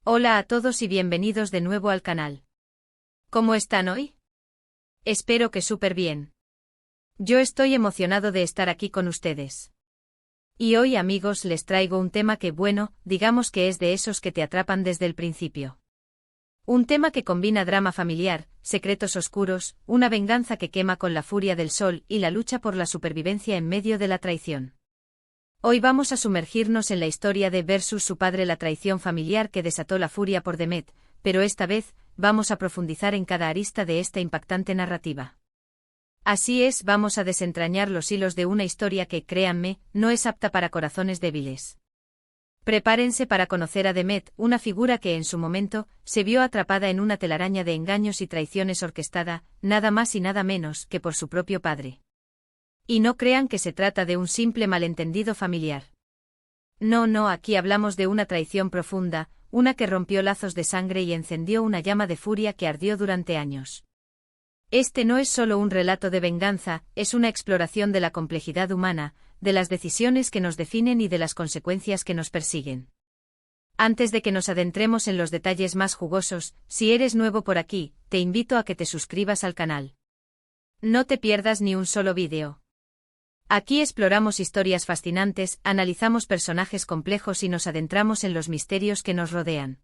Hola a todos y bienvenidos de nuevo al canal. ¿Cómo están hoy? Espero que súper bien. Yo estoy emocionado de estar aquí con ustedes. Y hoy, amigos, les traigo un tema que, bueno, digamos que es de esos que te atrapan desde el principio. Un tema que combina drama familiar, secretos oscuros, una venganza que quema con la furia del sol y la lucha por la supervivencia en medio de la traición. Hoy vamos a sumergirnos en la historia de versus su padre, la traición familiar que desató la furia por Demet, pero esta vez, vamos a profundizar en cada arista de esta impactante narrativa. Así es, vamos a desentrañar los hilos de una historia que, créanme, no es apta para corazones débiles. Prepárense para conocer a Demet, una figura que en su momento, se vio atrapada en una telaraña de engaños y traiciones orquestada, nada más y nada menos que por su propio padre. Y no crean que se trata de un simple malentendido familiar. No, aquí hablamos de una traición profunda, una que rompió lazos de sangre y encendió una llama de furia que ardió durante años. Este no es solo un relato de venganza, es una exploración de la complejidad humana, de las decisiones que nos definen y de las consecuencias que nos persiguen. Antes de que nos adentremos en los detalles más jugosos, si eres nuevo por aquí, te invito a que te suscribas al canal. No te pierdas ni un solo vídeo. Aquí exploramos historias fascinantes, analizamos personajes complejos y nos adentramos en los misterios que nos rodean.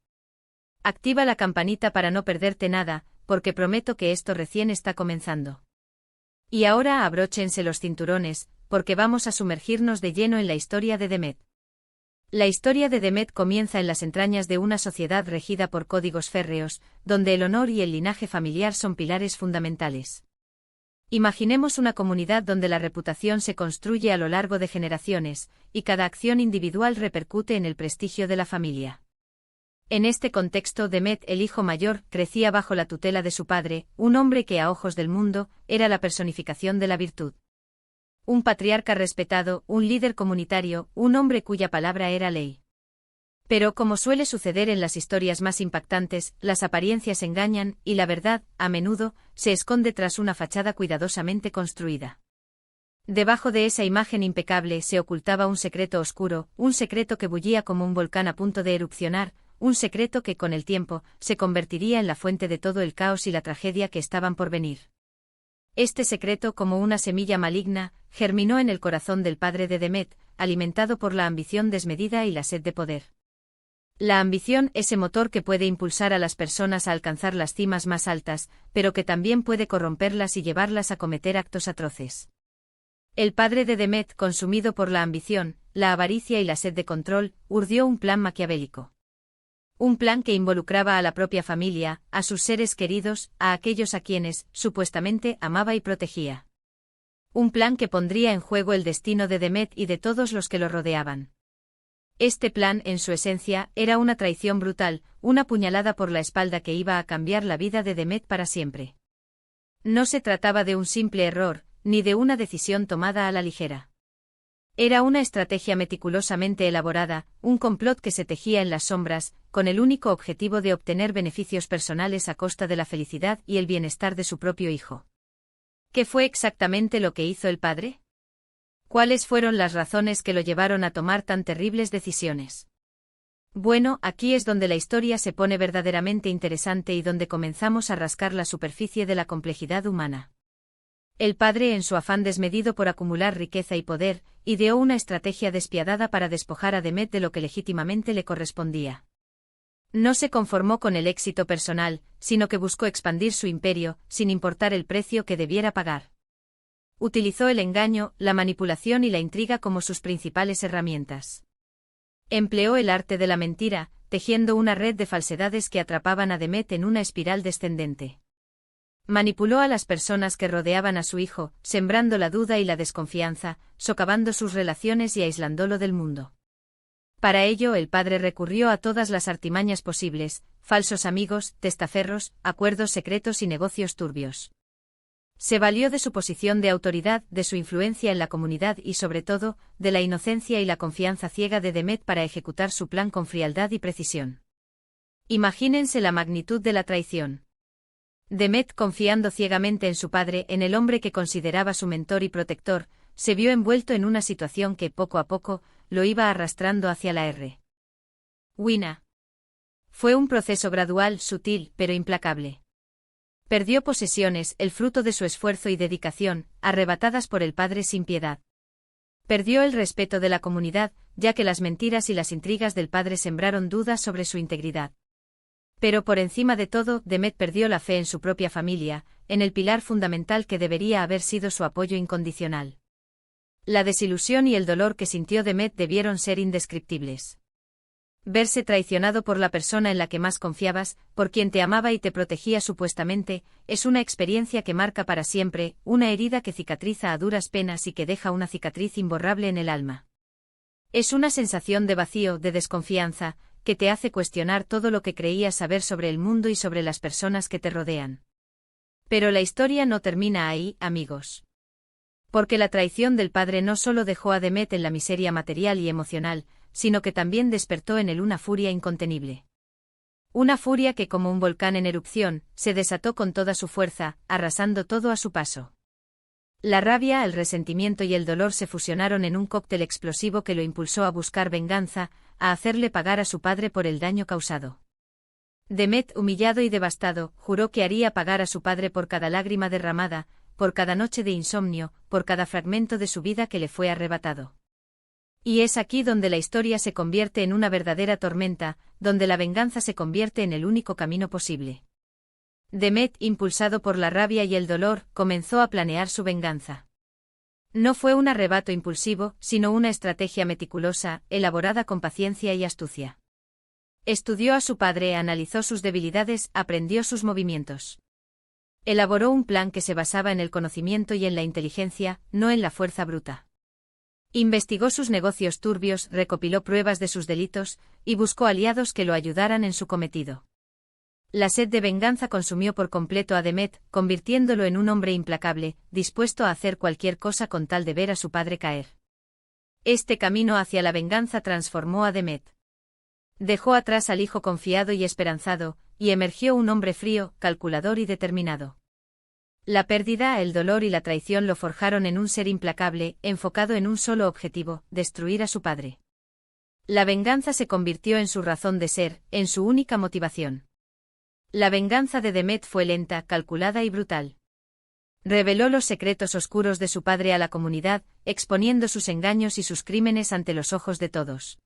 Activa la campanita para no perderte nada, porque prometo que esto recién está comenzando. Y ahora abróchense los cinturones, porque vamos a sumergirnos de lleno en la historia de Demet. La historia de Demet comienza en las entrañas de una sociedad regida por códigos férreos, donde el honor y el linaje familiar son pilares fundamentales. Imaginemos una comunidad donde la reputación se construye a lo largo de generaciones, y cada acción individual repercute en el prestigio de la familia. En este contexto, Demet, el hijo mayor, crecía bajo la tutela de su padre, un hombre que a ojos del mundo, era la personificación de la virtud. Un patriarca respetado, un líder comunitario, un hombre cuya palabra era ley. Pero como suele suceder en las historias más impactantes, las apariencias engañan, y la verdad, a menudo, se esconde tras una fachada cuidadosamente construida. Debajo de esa imagen impecable se ocultaba un secreto oscuro, un secreto que bullía como un volcán a punto de erupcionar, un secreto que con el tiempo, se convertiría en la fuente de todo el caos y la tragedia que estaban por venir. Este secreto, como una semilla maligna, germinó en el corazón del padre de Demet, alimentado por la ambición desmedida y la sed de poder. La ambición, ese motor que puede impulsar a las personas a alcanzar las cimas más altas, pero que también puede corromperlas y llevarlas a cometer actos atroces. El padre de Demet, consumido por la ambición, la avaricia y la sed de control, urdió un plan maquiavélico. Un plan que involucraba a la propia familia, a sus seres queridos, a aquellos a quienes, supuestamente, amaba y protegía. Un plan que pondría en juego el destino de Demet y de todos los que lo rodeaban. Este plan, en su esencia, era una traición brutal, una puñalada por la espalda que iba a cambiar la vida de Demet para siempre. No se trataba de un simple error, ni de una decisión tomada a la ligera. Era una estrategia meticulosamente elaborada, un complot que se tejía en las sombras, con el único objetivo de obtener beneficios personales a costa de la felicidad y el bienestar de su propio hijo. ¿Qué fue exactamente lo que hizo el padre? ¿Cuáles fueron las razones que lo llevaron a tomar tan terribles decisiones? Bueno, aquí es donde la historia se pone verdaderamente interesante y donde comenzamos a rascar la superficie de la complejidad humana. El padre, en su afán desmedido por acumular riqueza y poder, ideó una estrategia despiadada para despojar a Demet de lo que legítimamente le correspondía. No se conformó con el éxito personal, sino que buscó expandir su imperio, sin importar el precio que debiera pagar. Utilizó el engaño, la manipulación y la intriga como sus principales herramientas. Empleó el arte de la mentira, tejiendo una red de falsedades que atrapaban a Demet en una espiral descendente. Manipuló a las personas que rodeaban a su hijo, sembrando la duda y la desconfianza, socavando sus relaciones y aislándolo del mundo. Para ello, el padre recurrió a todas las artimañas posibles, falsos amigos, testaferros, acuerdos secretos y negocios turbios. Se valió de su posición de autoridad, de su influencia en la comunidad y sobre todo, de la inocencia y la confianza ciega de Demet para ejecutar su plan con frialdad y precisión. Imagínense la magnitud de la traición. Demet, confiando ciegamente en su padre, en el hombre que consideraba su mentor y protector, se vio envuelto en una situación que, poco a poco, lo iba arrastrando hacia la ruina. Fue un proceso gradual, sutil, pero implacable. Perdió posesiones, el fruto de su esfuerzo y dedicación, arrebatadas por el padre sin piedad. Perdió el respeto de la comunidad, ya que las mentiras y las intrigas del padre sembraron dudas sobre su integridad. Pero por encima de todo, Demet perdió la fe en su propia familia, en el pilar fundamental que debería haber sido su apoyo incondicional. La desilusión y el dolor que sintió Demet debieron ser indescriptibles. Verse traicionado por la persona en la que más confiabas, por quien te amaba y te protegía supuestamente, es una experiencia que marca para siempre, una herida que cicatriza a duras penas y que deja una cicatriz imborrable en el alma. Es una sensación de vacío, de desconfianza, que te hace cuestionar todo lo que creías saber sobre el mundo y sobre las personas que te rodean. Pero la historia no termina ahí, amigos. Porque la traición del padre no solo dejó a Demet en la miseria material y emocional, sino que también despertó en él una furia incontenible. Una furia que, como un volcán en erupción, se desató con toda su fuerza, arrasando todo a su paso. La rabia, el resentimiento y el dolor se fusionaron en un cóctel explosivo que lo impulsó a buscar venganza, a hacerle pagar a su padre por el daño causado. Demet, humillado y devastado, juró que haría pagar a su padre por cada lágrima derramada, por cada noche de insomnio, por cada fragmento de su vida que le fue arrebatado. Y es aquí donde la historia se convierte en una verdadera tormenta, donde la venganza se convierte en el único camino posible. Demet, impulsado por la rabia y el dolor, comenzó a planear su venganza. No fue un arrebato impulsivo, sino una estrategia meticulosa, elaborada con paciencia y astucia. Estudió a su padre, analizó sus debilidades, aprendió sus movimientos. Elaboró un plan que se basaba en el conocimiento y en la inteligencia, no en la fuerza bruta. Investigó sus negocios turbios, recopiló pruebas de sus delitos, y buscó aliados que lo ayudaran en su cometido. La sed de venganza consumió por completo a Demet, convirtiéndolo en un hombre implacable, dispuesto a hacer cualquier cosa con tal de ver a su padre caer. Este camino hacia la venganza transformó a Demet. Dejó atrás al hijo confiado y esperanzado, y emergió un hombre frío, calculador y determinado. La pérdida, el dolor y la traición lo forjaron en un ser implacable, enfocado en un solo objetivo, destruir a su padre. La venganza se convirtió en su razón de ser, en su única motivación. La venganza de Demet fue lenta, calculada y brutal. Reveló los secretos oscuros de su padre a la comunidad, exponiendo sus engaños y sus crímenes ante los ojos de todos.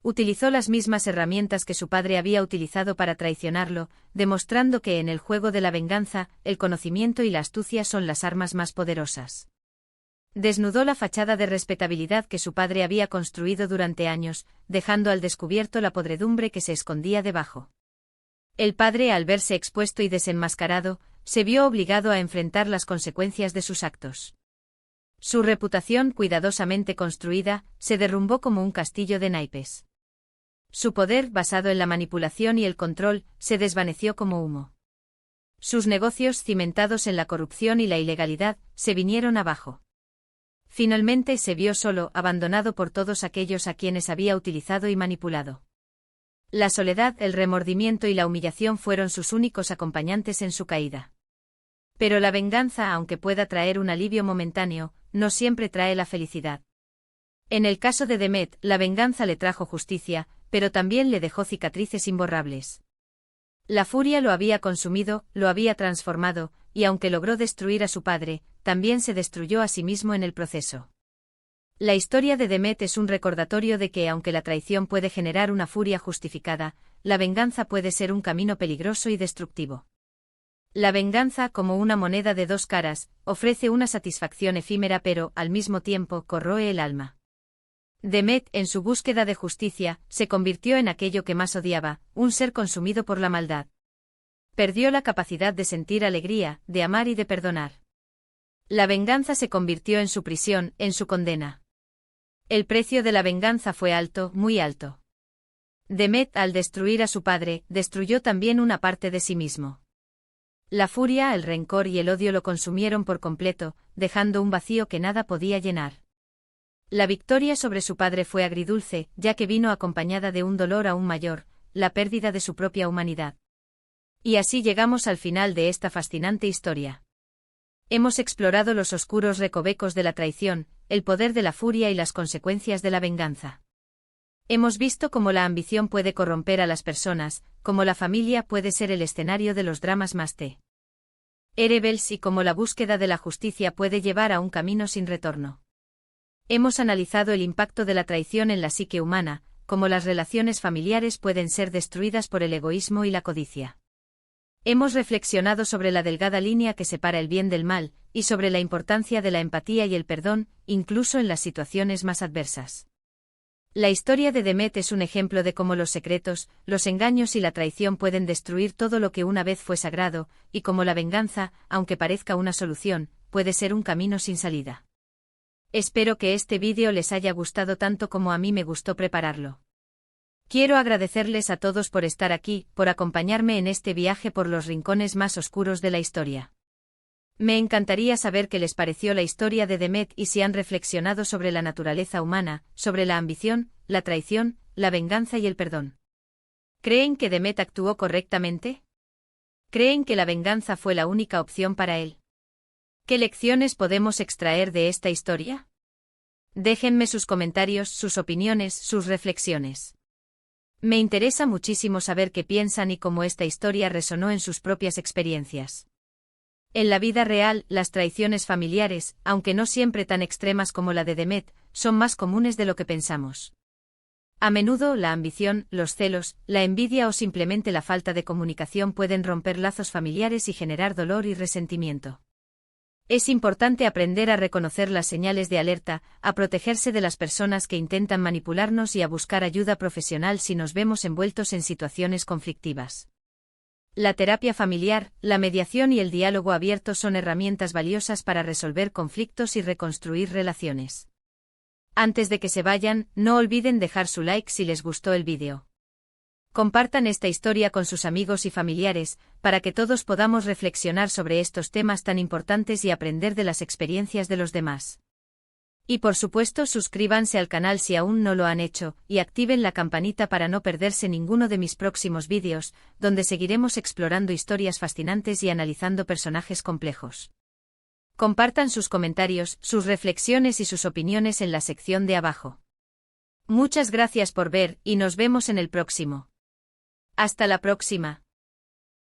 Utilizó las mismas herramientas que su padre había utilizado para traicionarlo, demostrando que en el juego de la venganza, el conocimiento y la astucia son las armas más poderosas. Desnudó la fachada de respetabilidad que su padre había construido durante años, dejando al descubierto la podredumbre que se escondía debajo. El padre, al verse expuesto y desenmascarado, se vio obligado a enfrentar las consecuencias de sus actos. Su reputación, cuidadosamente construida, se derrumbó como un castillo de naipes. Su poder, basado en la manipulación y el control, se desvaneció como humo. Sus negocios, cimentados en la corrupción y la ilegalidad, se vinieron abajo. Finalmente se vio solo, abandonado por todos aquellos a quienes había utilizado y manipulado. La soledad, el remordimiento y la humillación fueron sus únicos acompañantes en su caída. Pero la venganza, aunque pueda traer un alivio momentáneo, no siempre trae la felicidad. En el caso de Demet, la venganza le trajo justicia, pero también le dejó cicatrices imborrables. La furia lo había consumido, lo había transformado, y aunque logró destruir a su padre, también se destruyó a sí mismo en el proceso. La historia de Demet es un recordatorio de que aunque la traición puede generar una furia justificada, la venganza puede ser un camino peligroso y destructivo. La venganza, como una moneda de dos caras, ofrece una satisfacción efímera pero, al mismo tiempo, corroe el alma. Demet, en su búsqueda de justicia, se convirtió en aquello que más odiaba, un ser consumido por la maldad. Perdió la capacidad de sentir alegría, de amar y de perdonar. La venganza se convirtió en su prisión, en su condena. El precio de la venganza fue alto, muy alto. Demet, al destruir a su padre, destruyó también una parte de sí mismo. La furia, el rencor y el odio lo consumieron por completo, dejando un vacío que nada podía llenar. La victoria sobre su padre fue agridulce, ya que vino acompañada de un dolor aún mayor, la pérdida de su propia humanidad. Y así llegamos al final de esta fascinante historia. Hemos explorado los oscuros recovecos de la traición, el poder de la furia y las consecuencias de la venganza. Hemos visto cómo la ambición puede corromper a las personas, cómo la familia puede ser el escenario de los dramas más terribles y cómo la búsqueda de la justicia puede llevar a un camino sin retorno. Hemos analizado el impacto de la traición en la psique humana, cómo las relaciones familiares pueden ser destruidas por el egoísmo y la codicia. Hemos reflexionado sobre la delgada línea que separa el bien del mal, y sobre la importancia de la empatía y el perdón, incluso en las situaciones más adversas. La historia de Demet es un ejemplo de cómo los secretos, los engaños y la traición pueden destruir todo lo que una vez fue sagrado, y cómo la venganza, aunque parezca una solución, puede ser un camino sin salida. Espero que este vídeo les haya gustado tanto como a mí me gustó prepararlo. Quiero agradecerles a todos por estar aquí, por acompañarme en este viaje por los rincones más oscuros de la historia. Me encantaría saber qué les pareció la historia de Demet y si han reflexionado sobre la naturaleza humana, sobre la ambición, la traición, la venganza y el perdón. ¿Creen que Demet actuó correctamente? ¿Creen que la venganza fue la única opción para él? ¿Qué lecciones podemos extraer de esta historia? Déjenme sus comentarios, sus opiniones, sus reflexiones. Me interesa muchísimo saber qué piensan y cómo esta historia resonó en sus propias experiencias. En la vida real, las traiciones familiares, aunque no siempre tan extremas como la de Demet, son más comunes de lo que pensamos. A menudo, la ambición, los celos, la envidia o simplemente la falta de comunicación pueden romper lazos familiares y generar dolor y resentimiento. Es importante aprender a reconocer las señales de alerta, a protegerse de las personas que intentan manipularnos y a buscar ayuda profesional si nos vemos envueltos en situaciones conflictivas. La terapia familiar, la mediación y el diálogo abierto son herramientas valiosas para resolver conflictos y reconstruir relaciones. Antes de que se vayan, no olviden dejar su like si les gustó el vídeo. Compartan esta historia con sus amigos y familiares, para que todos podamos reflexionar sobre estos temas tan importantes y aprender de las experiencias de los demás. Y por supuesto suscríbanse al canal si aún no lo han hecho, y activen la campanita para no perderse ninguno de mis próximos vídeos, donde seguiremos explorando historias fascinantes y analizando personajes complejos. Compartan sus comentarios, sus reflexiones y sus opiniones en la sección de abajo. Muchas gracias por ver y nos vemos en el próximo. Hasta la próxima.